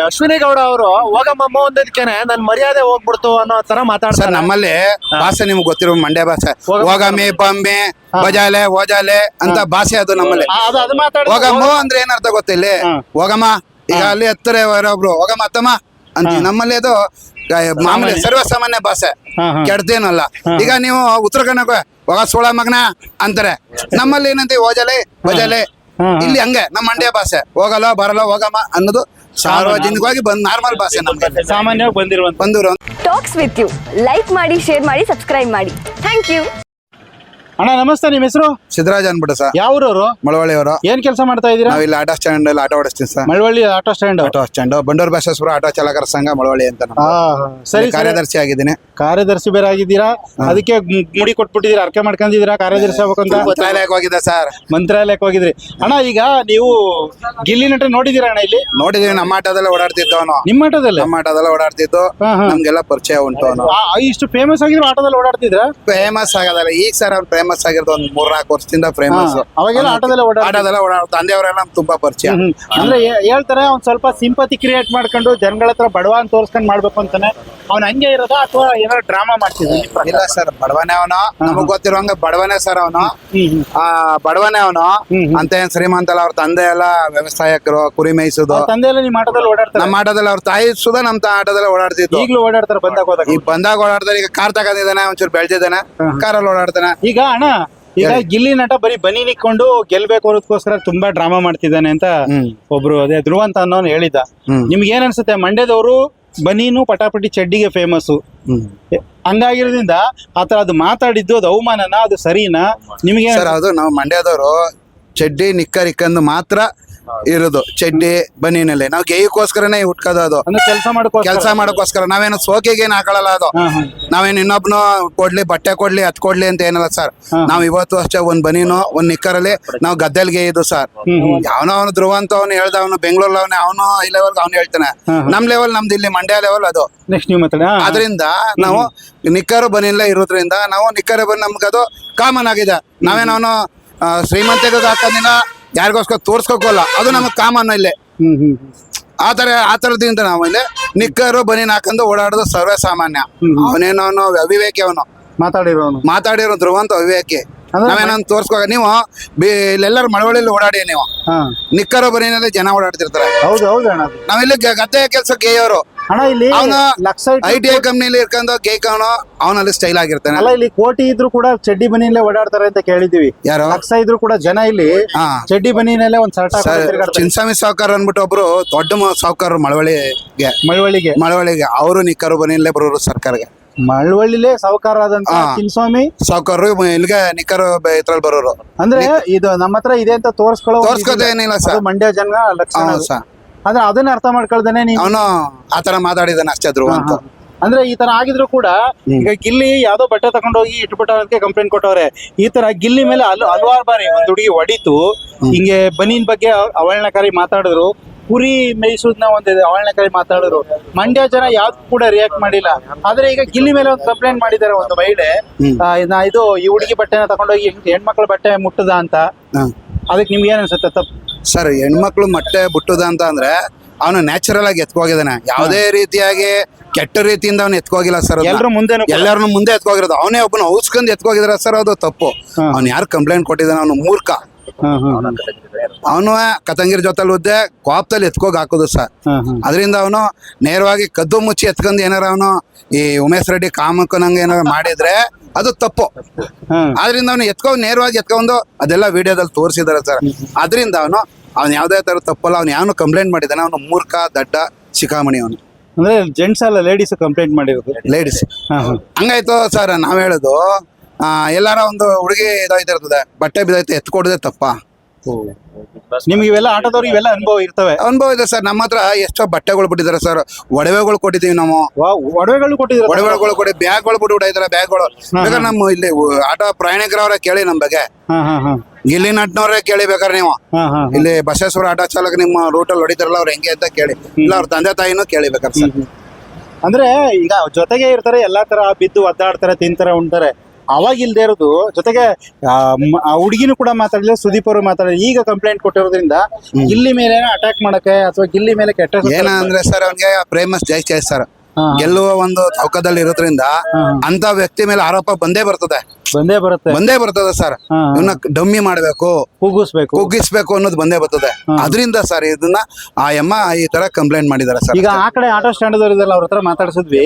ಅಶ್ವಿನಿ ಗೌಡ ಅವರು ಹೋಗಮ್ಮ ಒಂದದಕ್ಕೇನೆ ನನ್ ಮರ್ಯಾದೆ ಹೋಗ್ಬಿಡ್ತು ಅನ್ನೋ ತರ ಸರ್ ಮಾತಾಡ್ತಾರೆ. ನಮ್ಮಲ್ಲಿ ಭಾಷೆ ನಿಮ್ಗೆ ಗೊತ್ತಿರೋ ಮಂಡ್ಯ ಭಾಷೆ ಹೋಗಮ್ಮ. ಹೋಗಮ್ಮಿ ಬಮ್ಮಿ ಬಜಾಲೆ ಓಜಾಲೆ ಅಂತ ಭಾಷೆ ಅದು ನಮ್ಮಲ್ಲಿ. ಅದು ಮಾತಾಡ ಹೋಗಮ್ಮ ಅಂದ್ರೆ ಏನರ್ಥ ಗೊತ್ತಿಲ್ಲ. ಹೋಗಮ್ಮ ಈಗ ಅಲ್ಲಿ ಹತ್ತಿರ ಒಬ್ರು ಹೋಗಮ್ಮ ಅತ್ತಮ್ಮ ಅಂತೀವಿ. ನಮ್ಮಲ್ಲಿ ಅದು ಮಾಮೂಲಿ ಸರ್ವಸಾಮಾನ್ಯ ಭಾಷೆ, ಕೆಡ್ತೇನಲ್ಲ. ಈಗ ನೀವು ಉತ್ತರ ಕನ್ನಡ ಹೋಗ ಸೋಳ ಮಗನ ಅಂತಾರೆ, ನಮ್ಮಲ್ಲಿ ಏನಂತೀವಿ ಓಜಾಲೆ ಬಜಾಲೆ. ಇಲ್ಲಿ ಹಂಗೆ ನಮ್ಮ ಮಂಡ್ಯ ಭಾಷೆ ಹೋಗಲ್ಲ ಬರಲ್ಲ ಹೋಗಮ್ಮ ಅನ್ನೋದು ಸಾರ್ವಜನಿಕವಾಗಿ ಬಂದ್ ನಾರ್ಮಲ್ ಭಾಷೆ ನಮ್ಗೆ ಸಾಮಾನ್ಯವಾಗಿ ಬಂದಿರುವಂತ ಬಂದೂರು. ಟಾಕ್ಸ್ ವಿತ್ ಯು ಲೈಕ್ ಮಾಡಿ, ಶೇರ್ ಮಾಡಿ, ಸಬ್ಸ್ಕ್ರೈಬ್ ಮಾಡಿ. Thank you. ಅಣ್ಣ ನಮಸ್ತೆ, ನಿಮ್ಮ ಹೆಸರು? ಸಿದ್ದರಾಜ್ ಅನ್ಬಿಟ್ಟು ಸರ್, ಯಾವ್ರವ್ರು? ಮಳವಳ್ಳಿಯವರು. ಏನ್ ಕೆಲಸ ಮಾಡ್ತಾ ಇದೀರಾ? ನಾವ್ ಇಲ್ಲಿ ಆಟೋ ಸ್ಟ್ಯಾಂಡ್ ಅಲ್ಲಿ ಆಟೋ ಓಡಿಸ್ತೀವಿ sir. Malavalli auto stand. Auto stand Bandur Basaveshwara auto ಚಾಲಕರ ಸಂಘ ಮಳವಳ್ಳಿ ಅಂತ ನಮ್ದು. ಸರಿ, ಕಾರ್ಯದರ್ಶಿ ಆಗಿದ್ದೀನಿ. ಕಾರ್ಯದರ್ಶಿ ಬೇರೆ ಆಗಿದ್ದೀರಾ, ಅದಕ್ಕೆ ಮುಡಿ ಕೊಟ್ಬಿಟ್ಟಿದ್ದೀರಾ, ಅರ್ಕೆ ಮಾಡ್ಕೊಂಡಿದ್ದೀರಾ ಕಾರ್ಯದರ್ಶಿ ಆಗ್ಬೇಕಂತ. ಮಂತ್ರಾಲಯಕ್ಕೆ ಹೋಗಿದೆ ಸರ್. ಮಂತ್ರಾಲಯಕ್ಕೆ ಹೋಗಿದ್ರಿ. ಅಣ್ಣ ಈಗ ನೀವು ಗಿಲ್ಲಿ ನಟ ನೋಡಿದೀರಾ ಅಣ್ಣ? ಇಲ್ಲಿ ನೋಡಿದೀವಿ, ನಮ್ಮ ಆಟೋದಲ್ಲೇ ಓಡಾಡ್ತಿದ್ದು ಅವನು. ನಿಮ್ಮ ಆಟೋದಲ್ಲಿ? ನಮ್ಮ ಆಟೋದಲ್ಲೇ ಓಡಾಡ್ತಿದ್ದು, ನಮ್ಗೆಲ್ಲ ಪರಿಚಯ ಉಂಟು ಅವನು. ಇಷ್ಟು ಫೇಮಸ್ ಆಗಿದ್ರು ಆಟೋದಲ್ಲಿ ಓಡಾಡ್ತಿದ್ರ? ಫೇಮಸ್ ಆಗೋದಲ್ಲ ಈಗ ಸರ್, ಅವ್ರು ಫೇಮಸ್ ಆಗಿರೋದು ಒಂದ್ 3-4 ವರ್ಷದಿಂದ ಫೇಮಸ್. ಅವಾಗೆಲ್ಲ ಆಟೋದಲ್ಲೇ ಆಟೋದೆಲ್ಲ ಓಡಾಡ ತಂದೆಯವರೆಲ್ಲ ತುಂಬಾ ಪರಿಚಯ. ಅಂದ್ರೆ ಹೇಳ್ತಾರೆ ಒಂದ್ ಸ್ವಲ್ಪ ಸಿಂಪತಿ ಕ್ರಿಯೇಟ್ ಮಾಡ್ಕೊಂಡು ಜನಗಳ ಹತ್ರ ಬಡವ ಅಂತ ತೋರ್ಸ್ಕೊಂಡ್ ಮಾಡ್ಬೇಕು ಅಂತಾನೆ ಅವ್ನ ಹಂಗೆ ಇರೋದ, ಅಥವಾ ಏನಾದ್ರು ಡ್ರಾಮಾ ಮಾಡ್ತಿದ್ದ? ಇಲ್ಲ ಸರ್, ಬಡವನೇ ಅವನು. ನಮಗ್ ಗೊತ್ತಿರೋಂಗ ಬಡವನೇ ಸರ್ ಅವನು. ಬಡವನೇ ಅವನು ಅಂತ ಏನ್ ಶ್ರೀಮಂತ ಅಲ್ಲ. ಅವ್ರ ತಂದೆ ಎಲ್ಲ ವ್ಯವಸಾಯಕರು, ಕುರಿ ಮೇಯಿಸೋದು. ತಂದೆ ಎಲ್ಲ ನಿಮ್ಮ ಆಟೋದಲ್ಲಿ ಓಡಾಡ್ತಾರೆ? ನಮ್ಮ ಆಟೋದಲ್ಲಿ ಅವ್ರ ತಾಯಿ ಸುಧಾ ನಮ್ಮ ಆಟೋದಲ್ಲ ಓಡಾಡ್ತಿದ್ದು. ಈಗಲೂ ಓಡಾಡ್ತಾರೆ ಬಂದಾಗ ಹೋದಾಗ? ಈಗ ಬಂದಾಗ ಓಡಾಡ್ತಾರೆ. ಈಗ ಕಾರ್ ತಗೊಂಡಿದ್ದಾನೆ, ಒಂಚೂರು ಬೆಳ್ದಿದ್ದಾನೆ, ಕಾರಲ್ಲಿ ಓಡಾಡ್ತಾನೆ. ಈಗ ಅಣ್ಣ, ಈಗ ಗಿಲ್ಲಿ ನಟ ಬರೀ ಬನಿ ನಿಕ್ಕೊಂಡು ಗೆಲ್ಬೇಕು ಅನ್ನೋದಕ್ಕೋಸ್ಕರ ತುಂಬಾ ಡ್ರಾಮಾ ಮಾಡ್ತಿದ್ದಾನೆ ಅಂತ ಒಬ್ರು ಅದೇ ಧ್ರುವಂತ ಅನ್ನೋನು ಹೇಳಿದ್ದ. ನಿಮ್ಗೆ ಏನ್ ಅನ್ಸುತ್ತೆ? ಮಂಡ್ಯದವರು ಬನೀನು ಪಟಾಪಟಿ ಚಡ್ಡಿಗೆ ಫೇಮಸ್. ಹಂಗಾಗಿರೋದ್ರಿಂದ ಆತರ ಅದು ಮಾತಾಡಿದ್ದು ಅದು ಅವಮಾನನ, ಅದು ಸರಿನಾ ನಿಮ್ಗೆ? ಸರ್ ಅದು ನಾವು ಮಂಡ್ಯದವರು ಚಡ್ಡಿ ನಿಕ್ಕರ್ ಇಕ್ಕಂದು ಮಾತ್ರ ಇರೋದು. ಚಡ್ಡಿ ಬನೀನಲ್ಲಿ ನಾವು ಗೇಯಕ್ಕೋಸ್ಕರನೇ ಹುಟ್ಕೋದು. ಅದು ಕೆಲಸ ಮಾಡೋಕ್ಕೋಸ್ಕರ. ನಾವೇನು ಸೋಕೆಗೇನು ಹಾಕೊಳ್ಳಲ್ಲ. ಅದು ನಾವೇನು ಇನ್ನೊಬ್ನು ಕೊಡ್ಲಿ, ಬಟ್ಟೆ ಕೊಡ್ಲಿ, ಅದ್ ಕೊಡ್ಲಿ ಅಂತ ಏನಲ್ಲ ಸರ್. ನಾವ್ ಇವತ್ತು ಅಷ್ಟೇ ಒಂದ್ ಬನೀನು ಒಂದ್ ನಿಕ್ಕರಲ್ಲಿ ನಾವು ಗದ್ದೆಲ್ಗೆ ಇದು ಸರ್. ಯಾವನೋ ಅವನು ಧ್ರುವ ಅಂತ ಅವನು ಹೇಳ್ದ, ಅವನು ಬೆಂಗಳೂರಲ್ಲಿ ಅವನೇ, ಅವನು ಈ ಲೆವೆಲ್ ಅವ್ನು ಹೇಳ್ತಾನೆ. ನಮ್ ಲೆವೆಲ್ ನಮ್ದು ಇಲ್ಲಿ ಮಂಡ್ಯ ಲೆವೆಲ್ ಅದು. ಅದರಿಂದ ನಾವು ನಿಕ್ಕರು ಬನಿಲ್ಲ ಇರೋದ್ರಿಂದ ನಾವು ನಿಕ್ಕರು ಬನ್ನಿ ನಮ್ಗೆ ಅದು ಕಾಮನ್ ಆಗಿದೆ. ನಾವೇನು ಅವನು ಶ್ರೀಮಂತಿಗೆ ಹಾಕೋದಿನ ಯಾರಿಗೋಸ್ಕರ ತೋರ್ಸ್ಕೋಲ್ಲ, ಅದು ನಮಗ್ ಕಾಮನ್ ಇಲ್ಲೇ. ಆ ತರದಿಂದ ನಾವು ಇಲ್ಲಿ ನಿಕ್ಕರು ಬನೀನ್ ಹಾಕೊಂಡು ಓಡಾಡೋದು ಸರ್ವೇ ಸಾಮಾನ್ಯ. ಅವನೇನೋ ಅವನು ಅವಿವೇಕಿ, ಅವನು ಮಾತಾಡಿರೋ ಧ್ರುವಂತ ಅವಿವೇಕಿ. ನಾವೇನೋ ತೋರ್ಸ್ಕೋ. ನೀವು ಇಲ್ಲೆಲ್ಲರೂ ಮಳವಳ್ಳಿಲಿ ಓಡಾಡಿ, ನೀವು ನಿಕ್ಕರು ಬನೀನಲ್ಲಿ ಜನ ಓಡಾಡ್ತಿರ್ತಾರೆ. ನಾವಿಲ್ಲಿ ಗದ್ದೆ ಕೆಲಸ ಗೇಯವರು. ಅವನು ITI ಕಂಪ್ನಿಲಿ ಇರ್ಕೊಂಡು ಗೇಕವನು, ಅವನಲ್ಲಿ ಸ್ಟೈಲ್ ಆಗಿರ್ತಾನೆ. ಅಲ್ಲ, ಇಲ್ಲಿ ಕೋಟಿ ಇದ್ರು ಕೂಡ ಚಡ್ಡಿ ಬನಿಯಲ್ಲೇ ಓಡಾಡ್ತಾರೆ ಅಂತ ಕೇಳಿದೀವಿ. ಯಾರು? ಲಕ್ಷ ಇದ್ರು ಕೂಡ ಜನ ಇಲ್ಲಿ ಚಡ್ಡಿ ಬನಿಯಲ್ಲೇ ಒಂದ್ ಸರ್ಟ. ಚಿನ್ಸ್ವಾಮಿ ಸಾವ್ಕಾರ್ ಅನ್ಬಿಟ್ಟು ಒಬ್ರು ದೊಡ್ಡ ಸಾವ್ಕಾರರು ಮಳವಳ್ಳಿಗೆ ಅವರು ನಿಕ್ಕರು ಬನಿಯಲ್ಲೇ ಬರೋರು ಸರ್ಕಾರಕ್ಕೆ. ಮಳವಳ್ಳಿಲೇ ಸಾವ್ಕಾರ ಆದಂತ ಚಿನ್ಸ್ವಾಮಿ ಸಾವ್ಕಾರರು ಇಲ್ಲಿಗೆ ನಿಕ್ಕರು ಇದ್ರಲ್ಲಿ ಬರೋರು. ಅಂದ್ರೆ ಇದು ನಮ್ಮ ಹತ್ರ ಇದೆ ಅಂತ ತೋರ್ಸ್ಕೋದೇನಿಲ್ಲ ಸರ್. ಮಂಡ್ಯ ಜನ ಲಕ್ಷಣ. ಅಂದ್ರೆ ಅದನ್ನ ಅರ್ಥ ಮಾಡ್ಕೊಳ್ದೇನೆ ಅವನು ಆತರ ಮಾತಾಡಿದಾನೆ ಅಷ್ಟೇ ಧ್ರುವ ಅಂತ. ಅಂದ್ರೆ ಈ ತರ ಆಗಿದ್ರು ಕೂಡ ಈಗ ಗಿಲ್ಲಿ ಯಾವ್ದೋ ಬಟ್ಟೆ ತಗೊಂಡೋಗಿ ಇಟ್ಬಿಟ್ಟವ್ರಿಗೆ ಕಂಪ್ಲೇಂಟ್ ಕೊಟ್ಟವ್ರೆ. ಈ ತರ ಗಿಲ್ಲಿ ಮೇಲೆ ಹಲವಾರು ಬಾರಿ ಒಂದ್ ಹುಡುಗಿ ಹೊಡಿತು, ಹಿಂಗೆ ಬನೀನ್ ಬಗ್ಗೆ ಅವಹೇಳನಕಾರಿ ಮಾತಾಡಿದ್ರು, ಕುರಿ ಮೇಯಿಸೋದ್ನ ಒಂದು ಅವಹೇಳನಕಾರಿ ಮಾತಾಡಿದ್ರು. ಮಂಡ್ಯ ಜನ ಯಾವ್ದು ಕೂಡ ರಿಯಾಕ್ಟ್ ಮಾಡಿಲ್ಲ. ಆದ್ರೆ ಈಗ ಗಿಲ್ಲಿ ಮೇಲೆ ಒಂದು ಕಂಪ್ಲೇಂಟ್ ಮಾಡಿದ್ದಾರೆ ಒಂದು ಮಹಿಳೆ, ಇದು ಈ ಹುಡುಗಿ ಬಟ್ಟೆನ ತಗೊಂಡೋಗಿ ಹೆಣ್ಮಕ್ಳ ಬಟ್ಟೆ ಮುಟ್ಟದ ಅಂತ. ಅದಕ್ಕೆ ನಿಮ್ಗೆ ಏನ್ ಅನ್ಸುತ್ತೆ? ತಪ್ಪು ಸರ್, ಹೆಣ್ಮಕ್ಳು ಮೊಟ್ಟೆ ಬಿಟ್ಟುದ ಅಂತ ಅಂದ್ರೆ ಅವನು ನ್ಯಾಚುರಲ್ ಆಗಿ ಎತ್ಕೋಗಿದ್ದಾನೆ. ಯಾವುದೇ ರೀತಿಯಾಗಿ ಕೆಟ್ಟ ರೀತಿಯಿಂದ ಅವನು ಎತ್ಕೋಗಿಲ್ಲ ಸರ್. ಎಲ್ಲರನ್ನು ಮುಂದೆ ಎತ್ಕೋಗಿರೋದು ಅವನೇ ಒಬ್ಬನ ಔಸ್ಕೊಂಡ್ ಎತ್ಕೋಗಿದಾರ ಸರ್. ಅದು ತಪ್ಪು. ಅವ್ನು ಯಾರು ಕಂಪ್ಲೇಂಟ್ ಕೊಟ್ಟಿದ್ದಾನೆ ಅವನು ಮೂರ್ಖ. ಅವನು ಕತಂಗಿರ್ ಜೊತೆಲಿ ಉದ್ದೆ ಕೋಪದಲ್ಲಿ ಎತ್ಕೋಗಿ ಹಾಕುದು ಸರ್. ಅದರಿಂದ ಅವನು ನೇರವಾಗಿ ಕದ್ದು ಮುಚ್ಚಿ ಎತ್ಕೊಂಡ್ ಏನಾರ ಅವನು ಈ ಉಮೇಶ್ ರೆಡ್ಡಿ ಕಾಮಕ್ಕನಂಗೆ ಏನಾರ ಮಾಡಿದ್ರೆ ಅದು ತಪ್ಪು. ಆದ್ರಿಂದ ಅವನು ನೇರವಾಗಿ ಎತ್ಕೊಂಡು ಅದೆಲ್ಲ ವಿಡಿಯೋದಲ್ಲಿ ತೋರಿಸಿದಾರೆ ಸರ್. ಅದರಿಂದ ಅವನು ಯಾವ್ದೇ ತರ ತಪ್ಪಲ್ಲ. ಅವ್ನು ಯಾವನು ಕಂಪ್ಲೇಂಟ್ ಮಾಡಿದ್ದಾನೆ, ಅವನು ಮೂರ್ಖ ದಡ್ಡ ಶಿಖಾಮಣಿ. ಅವನು ಅಂದ್ರೆ ಜೆಂಟ್ಸ್ ಅಲ್ಲ, ಲೇಡೀಸ್ ಕಂಪ್ಲೇಂಟ್ ಮಾಡಿರೋದು. ಲೇಡೀಸ್ ಹಂಗಾಯ್ತು ಸರ್. ನಾವ್ ಹೇಳುದು ಎಲ್ಲಾರ ಒಂದು ಹುಡುಗಿ ಇದಾಯ್ತಿರ್ತದೆ, ಬಟ್ಟೆ ಬಿದ್ದೈತೆ, ಎತ್ಕೊಡದೆ ತಪ್ಪ. ನಿಮ್ಗೆ ಇವೆಲ್ಲ ಆಟೋದವ್ರಿಗೆ ಇವೆಲ್ಲ ಅನುಭವ ಇದೆ ಸರ್. ನಮ್ಮ ಹತ್ರ ಎಷ್ಟೋ ಬಟ್ಟೆಗಳು ಬಿಟ್ಟಿದ್ದಾರೆ ಸರ್. ಒಡವೆಗಳು ಕೊಟ್ಟಿದ್ದೀವಿ ನಾವು. ಒಡವೆಗಳು ಕೊಡಿ, ಬ್ಯಾಗ್ಗಳು ಬಿಟ್ಟು ಬಿಟ್ಟಿದ್ದಾರೆ. ಬ್ಯಾಗ್ಗಳು ಬೇಕಾದ್ರೆ ನಮ್ಮ ಇಲ್ಲಿ ಆಟೋ ಪ್ರಯಾಣಿಕರವ್ರೆ ಕೇಳಿ ನಮ್ಮ ಬಗ್ಗೆ. ಗಿಲ್ಲಿ ನಟ್ನವ್ರೆ ಕೇಳಿ ಬೇಕಾದ್ರೆ ನೀವು. ಇಲ್ಲಿ ಬಸವೇಶ್ವರ ಆಟೋ ಚಾಲಕ ನಿಮ್ಮ ರೂಟಲ್ಲಿ ಹೊಡಿತಾರಲ್ಲ, ಅವ್ರು ಹೆಂಗೆ ಅಂತ ಕೇಳಿ. ಇಲ್ಲ ಅವ್ರ ತಂದೆ ತಾಯಿನೂ ಕೇಳಿ ಬೇಕಾದ್ರೆ ಸರ್. ಅಂದ್ರೆ ಈಗ ಜೊತೆಗೆ ಇರ್ತಾರೆ, ಎಲ್ಲಾ ತರ ಬಿದ್ದು ಒದ್ದಾಡ್ತಾರೆ, ತಿಂತಾರೆ, ಉಣ್ತಾರೆ. ಅವಾಗ ಇಲ್ದೇ ಇರೋದು ಜೊತೆಗೆ ಆ ಹುಡುಗಿನೂ ಕೂಡ ಮಾತಾಡಿಲ್ಲ, ಸುದೀಪ್ ಅವರು ಮಾತಾಡಿಲ್ಲ. ಈಗ ಕಂಪ್ಲೇಂಟ್ ಕೊಟ್ಟಿರೋದ್ರಿಂದ ಗಿಲ್ಲಿ ಮೇಲೆ ಅಟ್ಯಾಕ್ ಮಾಡಕ್ಕೆ ಅಥವಾ ಗಿಲ್ಲಿ ಮೇಲೆ ಕೆಟ್ಟ ಹೆಸರು ಏನಂದ್ರೆ ಸರ್ ಅವನಿಗೆ ಪ್ರೇಮಸ್ ಜಾಸ್ತಿ ಸರ್. ಗೆಲ್ಲುವ ಒಂದು ಚೌಕದಲ್ಲಿ ಇರೋದ್ರಿಂದ ಅಂತ ವ್ಯಕ್ತಿ ಮೇಲೆ ಆರೋಪ ಬಂದೇ ಬರ್ತದೆ ಸರ್. ಇವನ್ನ ಡಮ್ಮಿ ಮಾಡ್ಬೇಕು, ಕುಗ್ಗಿಸ್ಬೇಕು ಅನ್ನೋದು ಬಂದೇ ಬರ್ತದೆ. ಅದರಿಂದ ಸರ್ ಇದನ್ನ ಆ ಅಮ್ಮ ಈ ತರ ಕಂಪ್ಲೇಂಟ್ ಮಾಡಿದಾರೆ ಸರ್. ಈಗ ಆ ಕಡೆ ಆಟೋ ಸ್ಟ್ಯಾಂಡ್ ಅವ್ರ ಹತ್ರ ಮಾತಾಡ್ಸಿದ್ವಿ.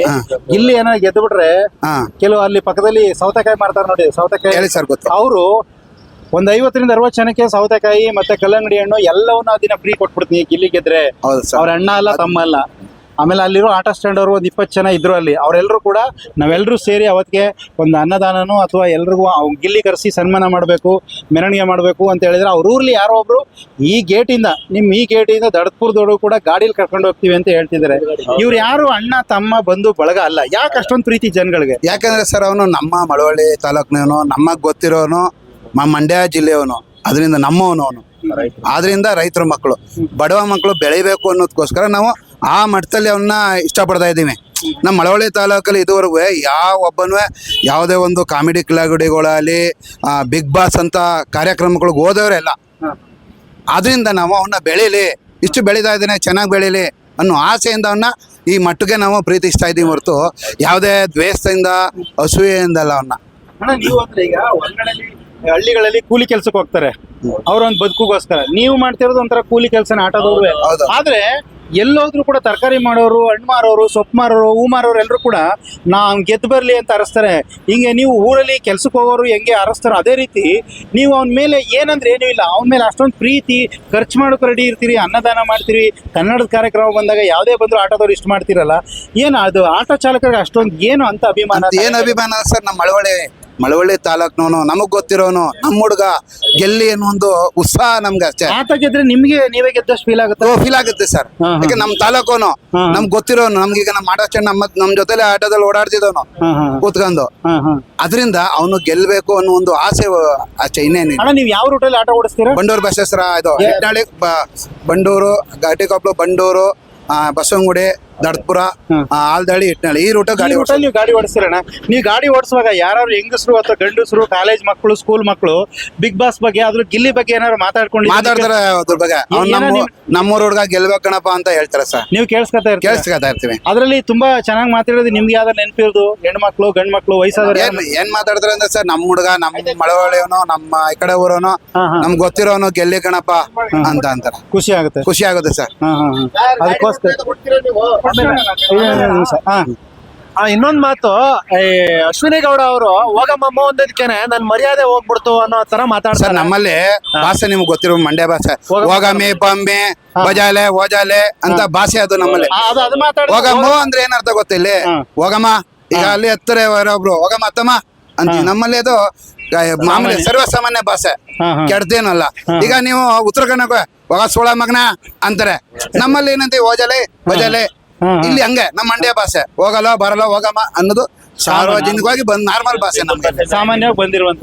ಇಲ್ಲಿ ಏನೋ ಗೆದ್ದು ಬಿಟ್ರೆ ಕೆಲವು ಅಲ್ಲಿ ಪಕ್ಕದಲ್ಲಿ ಸೌತೆಕಾಯಿ ಮಾಡ್ತಾರೆ ನೋಡಿ, ಸೌತೆಕಾಯಿ ಹೇಳಿ ಸರ್ ಗೊತ್ತು. ಅವರು ಒಂದ್ 50 ರಿಂದ 60 ಜನಕ್ಕೆ ಸೌತೆಕಾಯಿ ಮತ್ತೆ ಕಲ್ಲಂಗಡಿ ಹಣ್ಣು ಎಲ್ಲವನ್ನೂ ಅದನ್ನ ಫ್ರೀ ಕೊಟ್ಬಿಡ್ತೀನಿ ಗಿಲ್ಲಿ ಗೆದ್ರೆ. ಹೌದು ಸರ್. ಅವ್ರ ಅಣ್ಣ ಅಲ್ಲ ತಮ್ಮ ಅಲ್ಲ. ಆಮೇಲೆ ಅಲ್ಲಿರೋ ಆಟೋ ಸ್ಟ್ಯಾಂಡ್ ಅವರು ಒಂದು 20 ಜನ ಇದ್ರು ಅಲ್ಲಿ. ಅವರೆಲ್ಲರೂ ಕೂಡ ನಾವೆಲ್ಲರೂ ಸೇರಿ ಅವತ್ತಿಗೆ ಒಂದು ಅನ್ನದಾನನೂ ಅಥವಾ ಎಲ್ರಿಗೂ ಗಿಲ್ಲಿ ಕರೆಸಿ ಸನ್ಮಾನ ಮಾಡಬೇಕು, ಮೆರವಣಿಗೆ ಮಾಡಬೇಕು ಅಂತ ಹೇಳಿದ್ರೆ ಅವ್ರ ಊರ್ಲಿ ಯಾರೋ ಒಬ್ರು ಈ ಗೇಟಿಂದ ಈ ಗೇಟಿಂದ ದಡದ್ಪುರದವರು ಕೂಡ ಗಾಡಿಲಿ ಕರ್ಕೊಂಡು ಹೋಗ್ತೀವಿ ಅಂತ ಹೇಳ್ತಿದ್ದಾರೆ. ಇವ್ರು ಯಾರು ಅಣ್ಣ ತಮ್ಮ ಬಂಧು ಬಳಗ ಅಲ್ಲ. ಯಾಕೆ ಅಷ್ಟೊಂದು ಪ್ರೀತಿ ಜನಗಳಿಗೆ? ಯಾಕಂದ್ರೆ ಸರ್ ಅವನು ನಮ್ಮ ಮಳವಳ್ಳಿ ತಾಲೂಕಿನವನು, ನಮಗ್ ಗೊತ್ತಿರೋನು, ಮಂಡ್ಯ ಜಿಲ್ಲೆಯವನು, ಅದರಿಂದ ನಮ್ಮವನು ಅವನು. ಆದ್ರಿಂದ ರೈತರ ಮಕ್ಕಳು, ಬಡವ ಮಕ್ಕಳು ಬೆಳಿಬೇಕು ಅನ್ನೋದಕ್ಕೋಸ್ಕರ ನಾವು ಆ ಮಟ್ಟದಲ್ಲಿ ಅವನ್ನ ಇಷ್ಟಪಡ್ತಾ ಇದ್ದೀವಿ. ನಮ್ಮ ಮಳವಳ್ಳಿ ತಾಲೂಕಲ್ಲಿ ಇದುವರೆಗೂ ಯಾವ ಒಬ್ಬನೂ ಯಾವುದೇ ಒಂದು ಕಾಮಿಡಿ ಕಿಲಾಗುಡಿಗಳಲ್ಲಿ ಬಿಗ್ ಬಾಸ್ ಅಂತ ಕಾರ್ಯಕ್ರಮಗಳಿಗೆ ಹೋದವರೆಲ್ಲ. ಆದ್ರಿಂದ ನಾವು ಅವನ್ನ ಬೆಳೀಲಿ, ಇಷ್ಟು ಬೆಳೀತಾ ಇದ್ದೇನೆ, ಚೆನ್ನಾಗಿ ಬೆಳೀಲಿ ಅನ್ನೋ ಆಸೆಯಿಂದ ಅವನ್ನ ಈ ಮಟ್ಟಿಗೆ ನಾವು ಪ್ರೀತಿಸ್ತಾ ಇದ್ದೀವಿ ಹೊರತು ಯಾವುದೇ ದ್ವೇಷದಿಂದ ಅಸೂಯೆಯಿಂದಲ್ಲ ಅವನ್ನ. ನೀವು ಅಂದ್ರೆ ಈಗ ಹೊರಗಡೆಲಿ ಹಳ್ಳಿಗಳಲ್ಲಿ ಕೂಲಿ ಕೆಲ್ಸಕ್ಕೆ ಹೋಗ್ತಾರೆ, ಅವ್ರೊಂದ್ ಬದುಕುಗೋಸ್ಕರ. ನೀವು ಮಾಡ್ತಿರೋದು ಒಂಥರ ಕೂಲಿ ಕೆಲಸನ ಆಟೋದವ್ರು. ಆದ್ರೆ ಎಲ್ಲೋದ್ರು ಕೂಡ ತರಕಾರಿ ಮಾಡೋರು, ಹಣ್ಣು ಮಾರೋರು, ಸೊಪ್ಪು ಮಾರೋರು, ಹೂ ಮಾರೋರು ಎಲ್ಲರೂ ಕೂಡ ನಾವ್ ಗೆದ್ದು ಬರ್ಲಿ ಅಂತ ಅರಸ್ತಾರೆ. ಹಿಂಗೆ ನೀವು ಊರಲ್ಲಿ ಕೆಲ್ಸಕ್ಕೆ ಹೋಗೋರು ಹೆಂಗೆ ಅರಸ್ತಾರೋ ಅದೇ ರೀತಿ ನೀವು ಅವನ ಮೇಲೆ ಏನಂದ್ರೆ ಏನೂ ಇಲ್ಲ, ಅವನ ಮೇಲೆ ಅಷ್ಟೊಂದು ಪ್ರೀತಿ, ಖರ್ಚು ಮಾಡೋಕೆ ರೆಡಿ ಇರ್ತೀರಿ, ಅನ್ನದಾನ ಮಾಡ್ತೀರಿ. ಕನ್ನಡದ ಕಾರ್ಯಕ್ರಮ ಬಂದಾಗ ಯಾವುದೇ ಬಂದ್ರು ಆಟೋದವ್ರು ಇಷ್ಟ ಮಾಡ್ತಿರಲ್ಲ. ಏನು ಅದು ಆಟೋ ಚಾಲಕರಿಗೆ ಅಷ್ಟೊಂದು ಏನು ಅಂತ ಅಭಿಮಾನ? ಏನು ಅಭಿಮಾನ ಸರ್. ನಮ್ಮ ಮಳವಳ್ಳಿ ತಾಲೂಕ್ನವನು, ನಮಗ್ ಗೊತ್ತಿರೋನು, ನಮ್ಮ ಹುಡುಗ ಗೆಲ್ಲಿ ಅನ್ನೋ ಒಂದು ಉತ್ಸಾಹ ನಮ್ಗೆ ಅಷ್ಟೇ. ಆಟ ಗೆದ್ರೆ ನಿಮ್ಗೆ ನೀವೇ ಗೆದ್ದಷ್ಟು ಫೀಲ್ ಆಗುತ್ತೆ? ಫೀಲ್ ಆಗುತ್ತೆ ಸರ್. ಯಾಕೆ ನಮ್ಮ ತಾಲೂಕೋನು, ನಮ್ಗೆ ಗೊತ್ತಿರೋನು, ನಮ್ಗೀಗ ನಮ್ಮ ಆಟೋ ನಮ್ ಜೊತೆಲೆ ಆಟೋದಲ್ಲಿ ಓಡಾಡ್ತಿದ್ದವನು ಕೂತ್ಕೊಂಡು. ಅದರಿಂದ ಅವನು ಗೆಲ್ಬೇಕು ಅನ್ನೋ ಒಂದು ಆಸೆ ಅಷ್ಟೇ, ಇನ್ನೇನಿಲ್ಲ. ನೀವು ಯಾವ ರೂಟಲ್ಲಿ ಆಟೋ ಓಡಿಸ್ತೀರಾ? ಬಂಡೂರು ಬಸ್ ಹೆಸರ ಇದು ಹೆಟ್ನಾಳಿ, ಬಂಡೂರು, ಘಾಟಿಕೊಪ್ಲು, ಬಂಡೂರು, ಬಸವನಗುಡಿ, ದಡದ್ಪುರ, ಆಲ್ದಳ್ಳಿ, ಇಟ್ನಾಳಿ, ಈ ರೂಟ್ ಗಾಡಿ ನೀವು ಗಾಡಿ ಓಡಿಸ್ತೀರಣ್ಣ. ನೀವು ಗಾಡಿ ಓಡಿಸುವಾಗ ಯಾರು ಹೆಂಗಸರು ಅಥವಾ ಗಂಡಸರು, ಕಾಲೇಜ್ ಮಕ್ಕಳು, ಸ್ಕೂಲ್ ಮಕ್ಕಳು ಬಿಗ್ ಬಾಸ್ ಬಗ್ಗೆ ಅದ್ರ ಗಿಲ್ಲಿ ಬಗ್ಗೆ ಏನಾದ್ರು ಮಾತಾಡ್ತಾರೆ? ಅದ್ರ ಬಗ್ಗೆ ನಮ್ಮೂರ ಹುಡುಗ ಗೆಲ್ಬೇಕು ಕಣಪ್ಪ ಅಂತ ಹೇಳ್ತಾರೆ ಸರ್. ನೀವು ಕೇಳಿಸ್ಕೊತಾ ಇರ್ತೀವಿ. ಅದ್ರಲ್ಲಿ ತುಂಬಾ ಚೆನ್ನಾಗಿ ಮಾತಾಡೋದು ನಿಮ್ಗೆ ಯಾವ್ದಾರು ನೆನಪಿರೋದು? ಹೆಣ್ಮಕ್ಳು, ಗಂಡ್ ಮಕ್ಳು, ವಯಸ್ಸಾದವ್ರು ಏನ್ ಮಾತಾಡಿದ್ರೆ ಅಂದ್ರೆ ಸರ್, ನಮ್ಮ ಹುಡುಗ, ನಮ್ಮ ಮಳವಳ್ಳಿಯವನು, ನಮ್ಮ ಈ ಕಡೆ ಊರವನು, ನಮ್ಗೆ ಗೊತ್ತಿರೋನು ಗೆಲ್ಲಿ ಕಣಪ್ಪ ಅಂತ ಅಂತಾರೆ. ಖುಷಿ ಆಗುತ್ತೆ ಸರ್. ಅದಕ್ಕೋಸ್ಕರ ಇನ್ನೊಂದ್ ಮಾತು, ಅಶ್ವಿನಿ ಗೌಡ ಅವರು ಹೋಗಮ್ಮ ಒಂದಕ್ಕೇನೆ ನನ್ ಮರ್ಯಾದೆ ಹೋಗ್ಬಿಡ್ತು ಅನ್ನೋ ತರ ಮಾತಾಡ್ತಾರೆ. ನಮ್ಮಲ್ಲಿ ಭಾಷೆ ನಿಮ್ಗೆ ಗೊತ್ತಿರೋ ಮಂಡ್ಯ ಭಾಷೆ, ಹೋಗಮ್ಮಿ ಬಮ್ಮಿ ಬಜಾಲೆ ಓಜಾಲೆ ಅಂತ ಭಾಷೆ ಅದು ನಮ್ಮಲ್ಲಿ. ಹೋಗಮ್ಮ ಅಂದ್ರೆ ಏನರ್ಥ ಗೊತ್ತಿಲ್ಲ. ಹೋಗಮ್ಮ, ಈಗ ಅಲ್ಲಿ ಹತ್ತಿರ ಒಬ್ರು ಹೋಗಮ್ಮ ಅತ್ತಮ್ಮ ಅಂತ, ನಮ್ಮಲ್ಲಿ ಅದು ಮಾಮೂಲಿ ಸರ್ವಸಾಮಾನ್ಯ ಭಾಷೆ, ಕೆಡ್ತೇನಲ್ಲ. ಈಗ ನೀವು ಉತ್ತರ ಕನ್ನಡ ಹೋಗ ಸೋಳ ಮಗನ ಅಂತಾರೆ, ನಮ್ಮಲ್ಲಿ ಏನಂತ ಓಜಾಲೆ ಬಜಾಲೆ. ಇಲ್ಲಿ ಹಂಗೆ ನಮ್ಮ ಮಂಡ್ಯ ಭಾಷೆ ಹೋಗಲ್ಲ ಬರಲ್ಲ ಹೋಗಮ್ಮ ಅನ್ನೋದು ಸಾರ್ವಜನಿಕವಾಗಿ ನಾರ್ಮಲ್ ಭಾಷೆ, ನಮ್ಗೆ ಸಾಮಾನ್ಯವಾಗಿ ಬಂದಿರುವಂತ